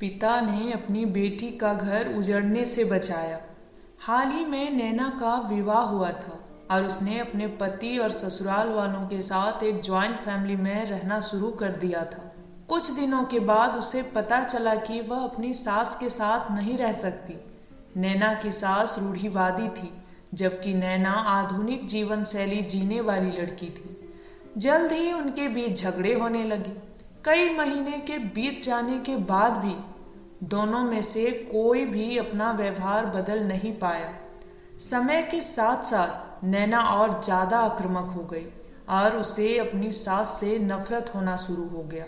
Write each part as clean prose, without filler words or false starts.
पिता ने अपनी बेटी का घर उजड़ने से बचाया। हाल ही में नैना का विवाह हुआ था और उसने अपने पति और ससुराल वालों के साथ एक जॉइंट फैमिली में रहना शुरू कर दिया था। कुछ दिनों के बाद उसे पता चला कि वह अपनी सास के साथ नहीं रह सकती। नैना की सास रूढ़िवादी थी, जबकि नैना आधुनिक जीवन शैली जीने वाली लड़की थी। जल्द ही उनके बीच झगड़े होने लगे। कई महीने के बीत जाने के बाद भी दोनों में से कोई भी अपना व्यवहार बदल नहीं पाया। समय के साथ साथ नैना और ज्यादा आक्रामक हो गई और उसे अपनी सास से नफरत होना शुरू हो गया।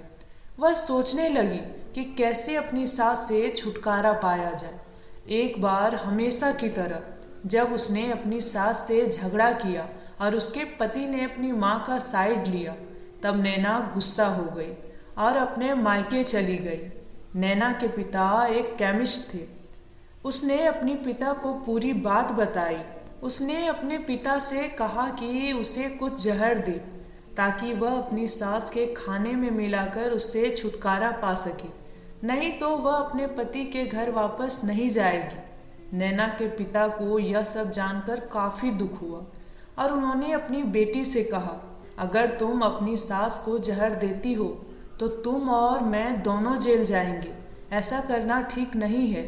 वह सोचने लगी कि कैसे अपनी सास से छुटकारा पाया जाए। एक बार हमेशा की तरह जब उसने अपनी सास से झगड़ा किया और उसके पति ने अपनी माँ का साइड लिया, तब नैना गुस्सा हो गई और अपने मायके चली गई। नैना के पिता एक केमिस्ट थे। उसने अपने पिता को पूरी बात बताई। उसने अपने पिता से कहा कि उसे कुछ जहर दे ताकि वह अपनी सास के खाने में मिलाकर उससे छुटकारा पा सके, नहीं तो वह अपने पति के घर वापस नहीं जाएगी। नैना के पिता को यह सब जानकर काफी दुख हुआ और उन्होंने अपनी बेटी से कहा, अगर तुम अपनी सास को जहर देती हो तो तुम और मैं दोनों जेल जाएंगे। ऐसा करना ठीक नहीं है।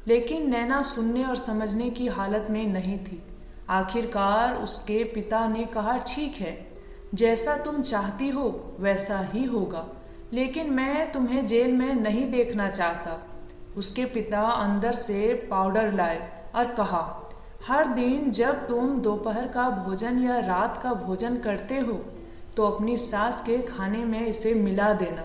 लेकिन नैना सुनने और समझने की हालत में नहीं थी। आखिरकार उसके पिता ने कहा, ठीक है, जैसा तुम चाहती हो वैसा ही होगा, लेकिन मैं तुम्हें जेल में नहीं देखना चाहता। उसके पिता अंदर से पाउडर लाए और कहा, हर दिन जब तुम दोपहर का भोजन या रात का भोजन करते हो तो अपनी सास के खाने में इसे मिला देना।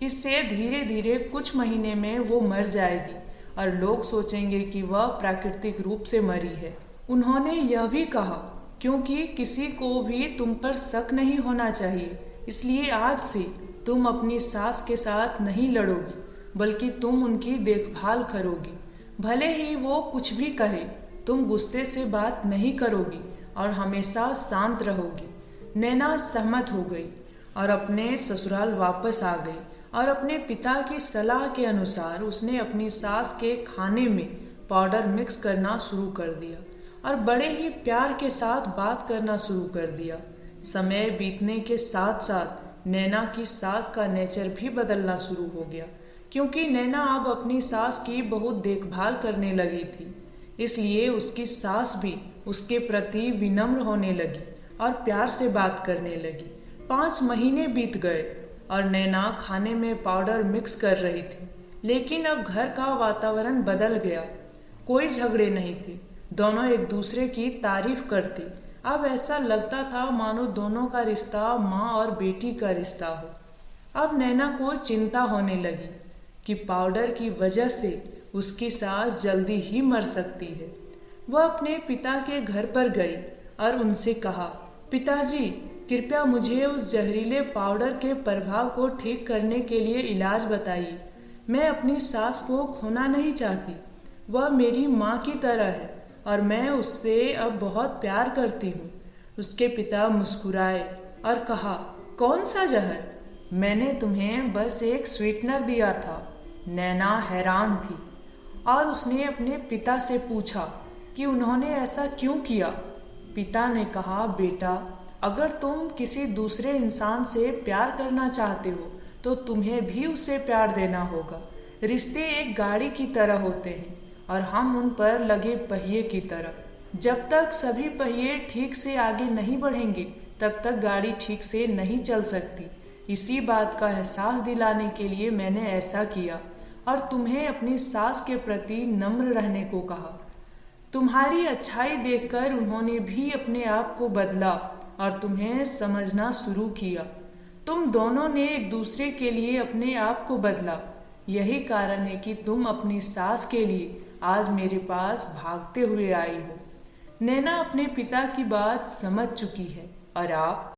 इससे धीरे धीरे कुछ महीने में वो मर जाएगी और लोग सोचेंगे कि वह प्राकृतिक रूप से मरी है। उन्होंने यह भी कहा, क्योंकि किसी को भी तुम पर शक नहीं होना चाहिए, इसलिए आज से तुम अपनी सास के साथ नहीं लड़ोगी, बल्कि तुम उनकी देखभाल करोगी। भले ही वो कुछ भी कहे, तुम गुस्से से बात नहीं करोगी और हमेशा शांत रहोगी। नैना सहमत हो गई और अपने ससुराल वापस आ गई और अपने पिता की सलाह के अनुसार उसने अपनी सास के खाने में पाउडर मिक्स करना शुरू कर दिया और बड़े ही प्यार के साथ बात करना शुरू कर दिया। समय बीतने के साथ साथ नैना की सास का नेचर भी बदलना शुरू हो गया, क्योंकि नैना अब अपनी सास की बहुत देखभाल करने लगी थी। इसलिए उसकी सास भी उसके प्रति विनम्र होने लगी और प्यार से बात करने लगी। 5 महीने बीत गए और नैना खाने में पाउडर मिक्स कर रही थी, लेकिन अब घर का वातावरण बदल गया। कोई झगड़े नहीं थे, दोनों एक दूसरे की तारीफ करते। अब ऐसा लगता था मानो दोनों का रिश्ता माँ और बेटी का रिश्ता हो। अब नैना को चिंता होने लगी कि पाउडर की वजह से उसकी सास जल्दी ही मर सकती है। वह अपने पिता के घर पर गई और उनसे कहा, पिताजी, कृपया मुझे उस जहरीले पाउडर के प्रभाव को ठीक करने के लिए इलाज बताइए। मैं अपनी सास को खोना नहीं चाहती। वह मेरी माँ की तरह है और मैं उससे अब बहुत प्यार करती हूँ। उसके पिता मुस्कुराए और कहा, कौन सा जहर? मैंने तुम्हें बस एक स्वीटनर दिया था। नैना हैरान थी और उसने अपने पिता से पूछा कि उन्होंने ऐसा क्यों किया। पिता ने कहा, बेटा, अगर तुम किसी दूसरे इंसान से प्यार करना चाहते हो तो तुम्हें भी उसे प्यार देना होगा। रिश्ते एक गाड़ी की तरह होते हैं और हम उन पर लगे पहिए की तरह। जब तक सभी पहिए ठीक से आगे नहीं बढ़ेंगे तब तक गाड़ी ठीक से नहीं चल सकती। इसी बात का एहसास दिलाने के लिए मैंने ऐसा किया और तुम्हें अपनी सास के प्रति नम्र रहने को कहा। तुम्हारी अच्छाई देखकर उन्होंने भी अपने आप को बदला और तुम्हें समझना शुरू किया। तुम दोनों ने एक दूसरे के लिए अपने आप को बदला। यही कारण है कि तुम अपनी सास के लिए आज मेरे पास भागते हुए आई हो। नैना अपने पिता की बात समझ चुकी है और आप